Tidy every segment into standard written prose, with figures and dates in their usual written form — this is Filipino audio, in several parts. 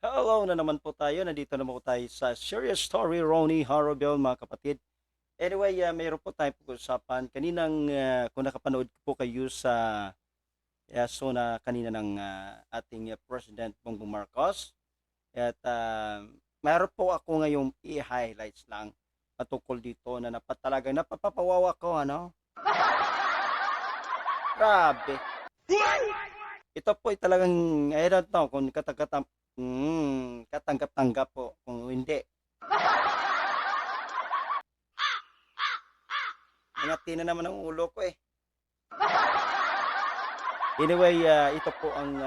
Hello na naman po tayo. Nandito naman po tayo sa Serious Story, Ronnie Harrowville, mga kapatid. Anyway, mayroon po tayong pag-usapan. Kaninang, kung nakapanood po kayo sa na kanina ng ating President Bongbong Marcos. At mayroon po ako ngayong i-highlights lang patungkol dito na talagang napapawawa ko, ano? Grabe. Ito po ay talagang, I don't know kung katanggap-tanggap po. Kung hindi, ngati na naman ang ulo ko eh. Anyway, ito po ang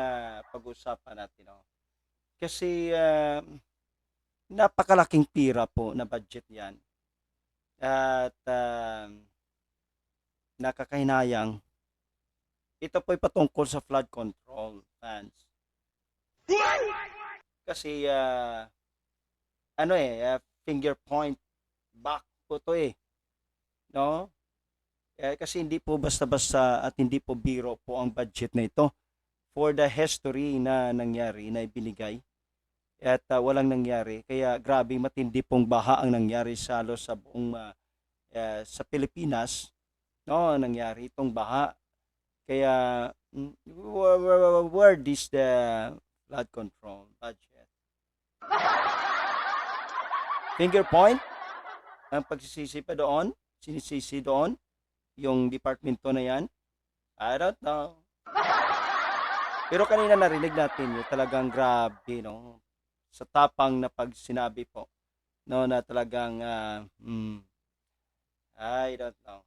pag-usapan natin. No? Kasi napakalaking tira po na budget yan. At nakakahinayang. Ito po ay patungkol sa flood control funds. Kasi finger point back po to eh. No? Kasi hindi po basta-basta at hindi po biro po ang budget na ito for the history na nangyari na ibinigay at walang nangyari. Kaya grabe matindi pong baha ang nangyari sa halos sa buong sa Pilipinas. No, nangyari itong baha. Kaya where is the flood control budget? Finger point ang pagsisisi pa doon, sinisisi doon yung departmento na yan. I don't know. Pero kanina narinig natin yung talagang grabe, no? Sa tapang na pag sinabi po, no, na talagang I don't know.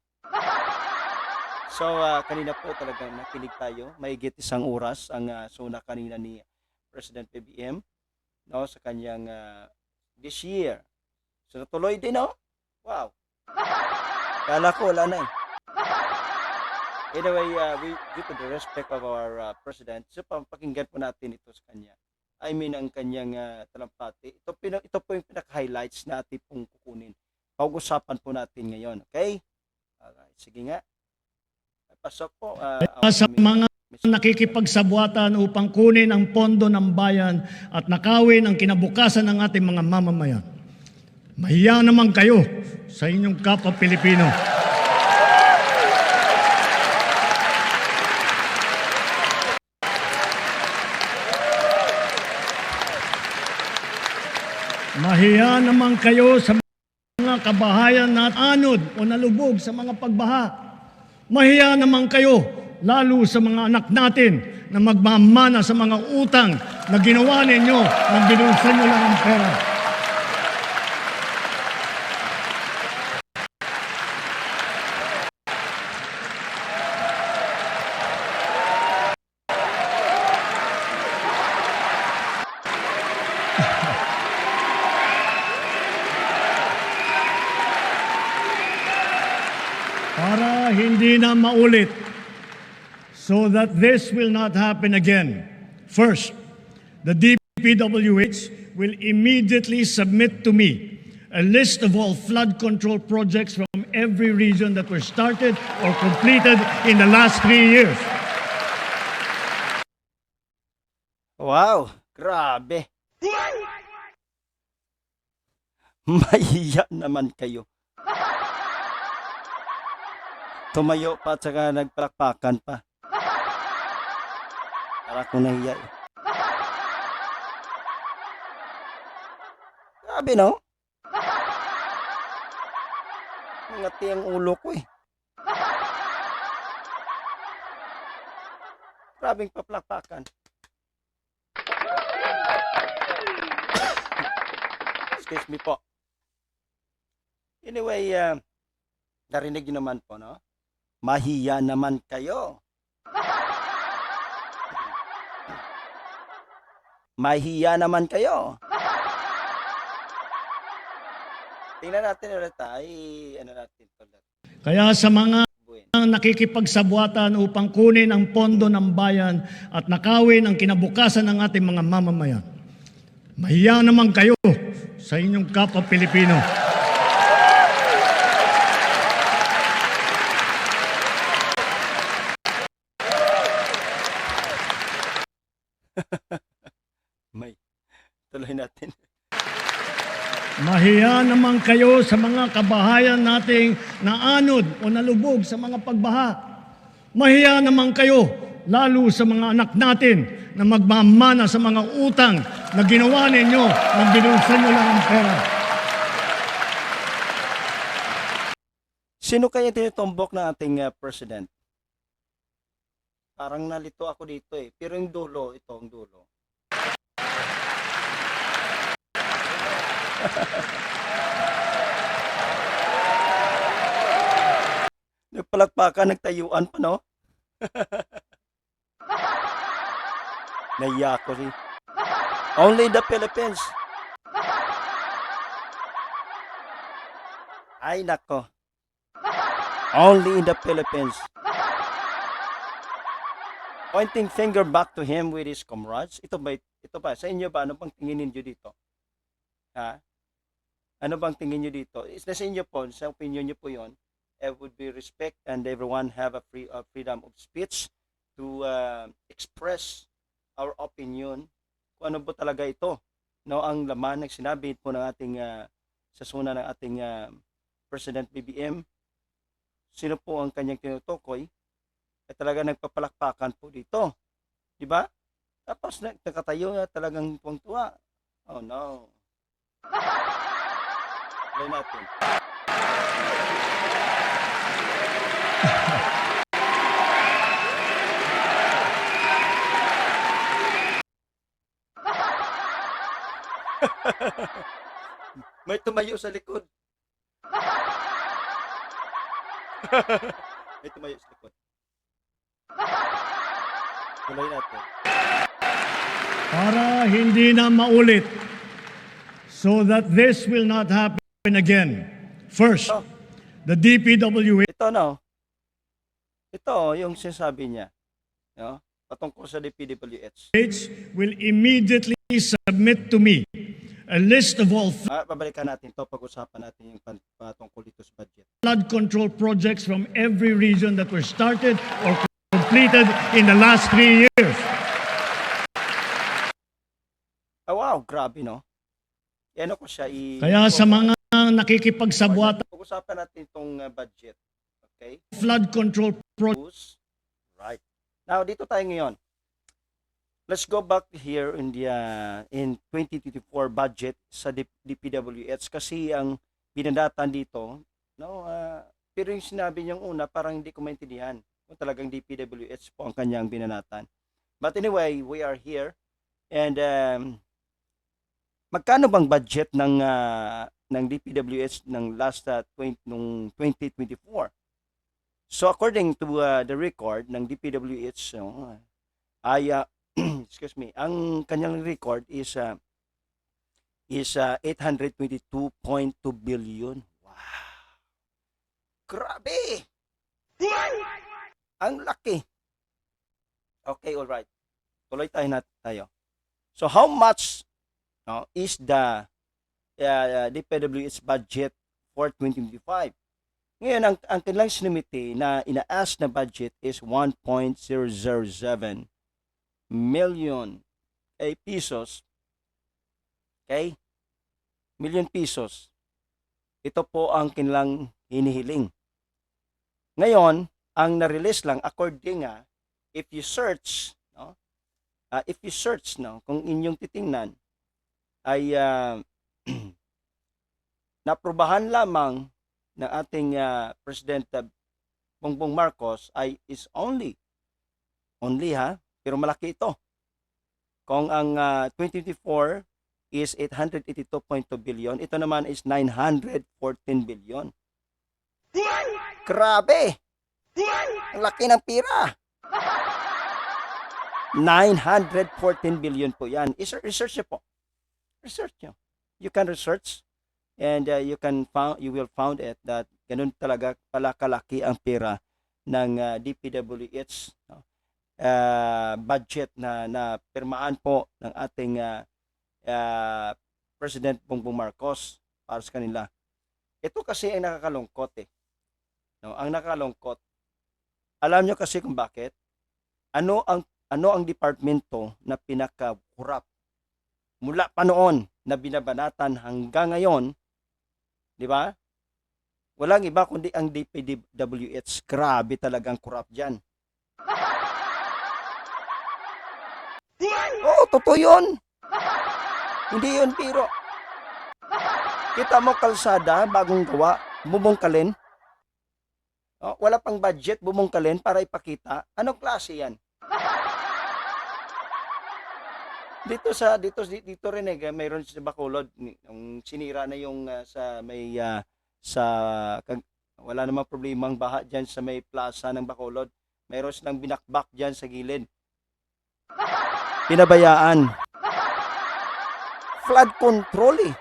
So, kanina po talagang nakinig tayo. Mahigit isang oras ang suna kanina ni President PBM, no, sa kanyang this year. So, natuloy din, no? Wow. Kala ko wala na eh. Anyway, due to the respect of our President, so pakinggan po natin ito sa kanya. I mean, ang kanyang talampati. Ito po yung pinaka-highlights na ating pong kukunin. Pag-usapan po natin ngayon, okay? Alright, sige nga. Pasok po. Sa mga nakikipagsabuatan upang kunin ang pondo ng bayan at nakawin ang kinabukasan ng ating mga mamamayan. Mahiya naman kayo sa inyong kapwa Pilipino. Mahiya naman kayo sa mga kabahayan na anod o nalubog sa mga pagbaha. Mahiya naman kayo, lalo sa mga anak natin na magmamana sa mga utang na ginawa ninyo nang binulsan nyo lang ang pera. Para hindi na maulit, so that this will not happen again. First, the DPWH will immediately submit to me a list of all flood control projects from every region that were started or completed in the last 3 years. Wow, grabe. Mahiya naman kayo. Tumayo pa at saka nagpalakpakan pa. Para ko nahiya eh. Grabe, no? Ngati ang ulo ko eh. Grabing papalakpakan. Excuse me po. Anyway, narinig nyo naman po, no? Mahiya naman kayo. Mahiya naman kayo. Tingnan natin ulit natin ulit. Kaya sa mga nakikipagsabuatan upang kunin ang pondo ng bayan at nakawin ang kinabukasan ng ating mga mamamayan. Mahiya naman kayo sa inyong kapwa Pilipino. May Tuloy natin. Mahiya naman kayo sa mga kabahayan nating naanod o nalubog sa mga pagbaha. Mahiya naman kayo lalo sa mga anak natin na magmamana sa mga utang na ginawa ninyo nang binulsan nyo lang ang pera. Sino kaya tinutumbok ng ating president? Parang nalito ako dito eh. Pero yung dulo, ito ang dulo. Nagpalakpakan, nagtayuan pa, no? Naiya ko rin. Only the Philippines. Ay, nako. Only in the Philippines. Pointing finger back to him with his comrades. Ito ba, sa inyo ba, ano bang tingin niyo dito? Ha? Ano bang tingin niyo dito? Is na sa inyo po, sa opinion niyo po yon. Would be respect and everyone have a freedom of speech to express our opinion. Kung ano po talaga ito. No, ang laman ng sinabi po ng ating sasuna ng ating President BBM. Sino po ang kanyang tinutukoy? Ay talaga nagpapalakpakan po dito. Di ba? Tapos nakatayo na talagang tuwang-tuwa. Oh no. Play natin. May tumayo sa likod. May tumayo sa likod. Tuloy natin. Para hindi na maulit, so that this will not happen again. First, the DPWH Ito no. Ito yung sinasabi niya. No? Patungkol sa DPWH. will immediately submit to me a list of all Pabalikan natin to, pag-usapan natin yung patungkol dito sa budget. flood control projects from every region that were started or completed in the last 3 years. Wow, grabe no. Ano ko siya Kaya sa mga nakikipagsabwata, pag-usapan natin itong budget. Okay? flood control projects. Right. Now, dito tayo ngayon. Let's go back here in the in 2024 budget sa DPWH kasi ang binadatan dito, no, pero yung sinabi niyang una parang hindi ko maintindihan kung talagang DPWH po ang kanyang binanatan. But anyway, we are here and magkano bang budget ng DPWH ng last nung 2024? So according to the record ng DPWH, ay excuse me, ang kanyang record is 822.2 billion. Wow. Grabe. Ang laki. Okay, all right. Tuloy tayo. So how much is the DPWH budget for 2025? Ngayon, ang kanilang sinumite na inaas na budget is 1.007 million pesos. Okay? Million pesos. Ito po ang kanilang hinihiling. Ngayon, ang na-release lang according if you search, kung inyong titingnan ay naprobahan lamang ng ating President Bongbong Marcos is only pero malaki ito. Kung ang 2024 is 882.2 billion, ito naman is 914 billion. Grabe! Ang laki ng pira! 914 billion po yan. Research nyo po. Research nyo. You can research and you will found it that ganun talaga pala kalaki ang pera ng DPWH. Budget na pirmaan po ng ating President Bongbong Marcos para sa kanila. Ito kasi ang nakakalungkot No, ang nakakalungkot. Alam nyo kasi kung bakit? Ano ang departamento na pinaka-corrupt mula pa noon na binabanatan hanggang ngayon, di ba? Walang iba kundi ang DPWH. Grabe talagang corrupt dyan. Oo, totoo yun. Hindi yun biro. Kita mo kalsada, bagong gawa, bumungkalin. Oh, wala pang budget, bumungkalin para ipakita. Anong klase yan? Dito rin mayroon sa Bacolod, yung sinira na yung sa may sa wala namang problemang baha diyan sa may plaza ng Bacolod. Mayroon silang binakbak diyan sa gilid. Pinabayaan. Flood control eh.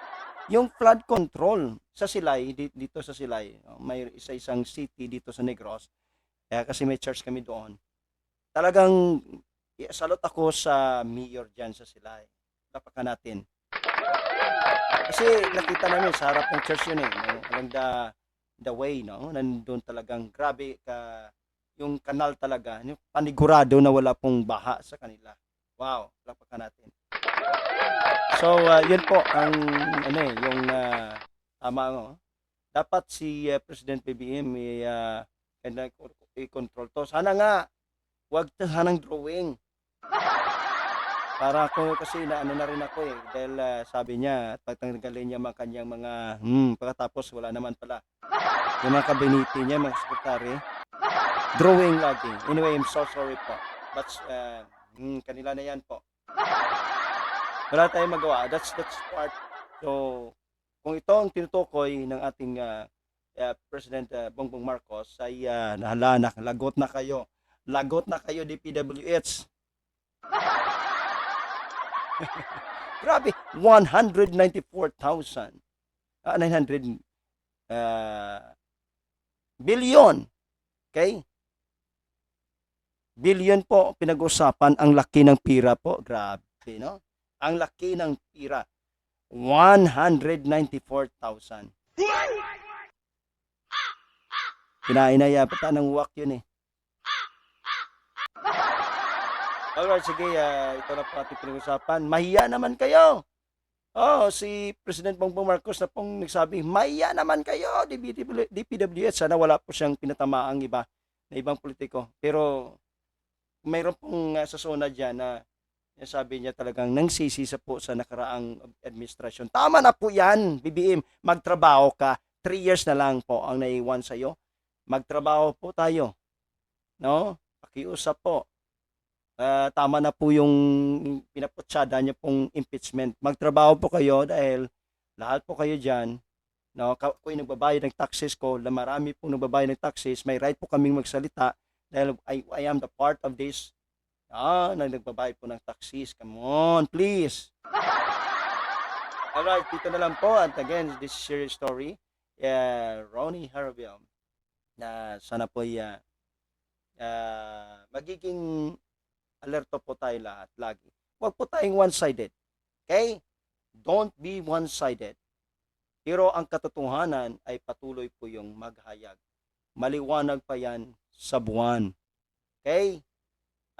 Yung flood control sa Silay, dito sa Silay, may isang city dito sa Negros. Kasi may church kami doon. Talagang salot ako sa mayor dyan sa Silay. Tapakan natin. Kasi nakita namin sa harap ng church yun eh. Along the way, no? Nandun talagang grabe yung kanal talaga. Yung panigurado na wala pong baha sa kanila. Wow, tapakan natin. So, yun po ang yung tama ngo. Dapat si President PBM i-control to. Sana nga wag sanang drawing. Para ako kasi na rin ako eh dahil sabi niya pagtanggalin niya mga kanyang mga pagkatapos wala naman pala. Yung mga kabinete niya, mga sekretary, drawing lagi. Anyway, I'm so sorry po. But kanila na yan po. Wala tayong magawa. That's part. So, kung ito ang tinutukoy ng ating President Bongbong Marcos ay lagot na kayo. Lagot na kayo DPWH. Grabe, 194,000 900 billion. Okay? Billion po pinag-usapan, ang laki ng pira po. Grabe, no? Ang laki ng pira. 194,000. Kinainaya pa ng uwak yun eh. Alright, sige, ito na po ating pinag-usapan. Mahiya naman kayo. Oh, si President Bongbong Marcos na pong nagsabi, mahiya naman kayo, DPWH. Sana wala po siyang pinatamaang iba na ibang politiko. Pero mayroon pong sasona dyan na sabi niya talagang nangsisisa po sa nakaraang administrasyon. Tama na po yan, BBM. Magtrabaho ka. 3 years na lang po ang naiwan sa'yo. Magtrabaho po tayo. No? Pakiusap po. Tama na po yung pinaputsada niya pong impeachment. Magtrabaho po kayo dahil lahat po kayo dyan, no, ako'y nagbabayad ng taxes ko, marami pong nagbabayad ng taxes, may right po kaming magsalita dahil I am the part of this nagbabayad po ng taxes. Come on, please. Alright, dito na lang po. And again, this is your story. Ronnie Harville na sana po magiging alerto po tayo lahat lagi. Huwag po tayong one-sided. Okay? Don't be one-sided. Pero ang katotohanan ay patuloy po yung maghayag. Maliwanag pa yan sa buwan. Okay?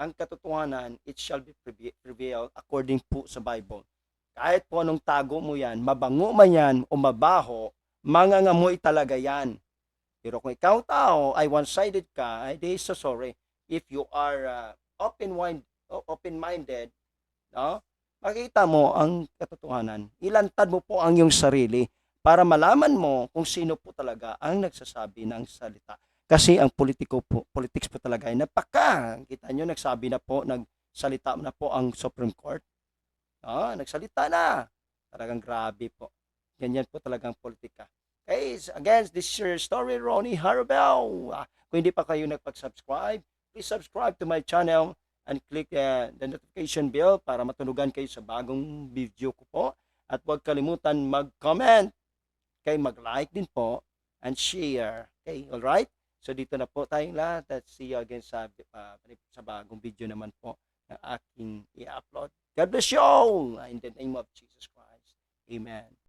Ang katotohanan, it shall be prevailed according po sa Bible. Kahit po anong tago mo yan, mabango man yan o mabaho, mangangamoy talaga yan. Pero kung ikaw tao ay one-sided ka, ay di so sorry. If you are open-minded, no? Makita mo ang katotohanan. Ilantad mo po ang iyong sarili para malaman mo kung sino po talaga ang nagsasabi ng salita. Kasi ang politics po talaga ay kita nyo, nagsabi na po, nagsalita na po ang Supreme Court. Nagsalita na. Talagang grabe po. Ganyan po talagang politika. Okay, again, this is your story, Ronnie Harabel. Kung hindi pa kayo nagpag-subscribe, please subscribe to my channel and click the notification bell para matunugan kayo sa bagong video ko po. At huwag kalimutan mag-comment. Okay, mag-like din po and share. Okay, alright? So dito na po tayong lahat. Let's see you again sa bagong video naman po na aking i-upload. God bless you all in the name of Jesus Christ. Amen.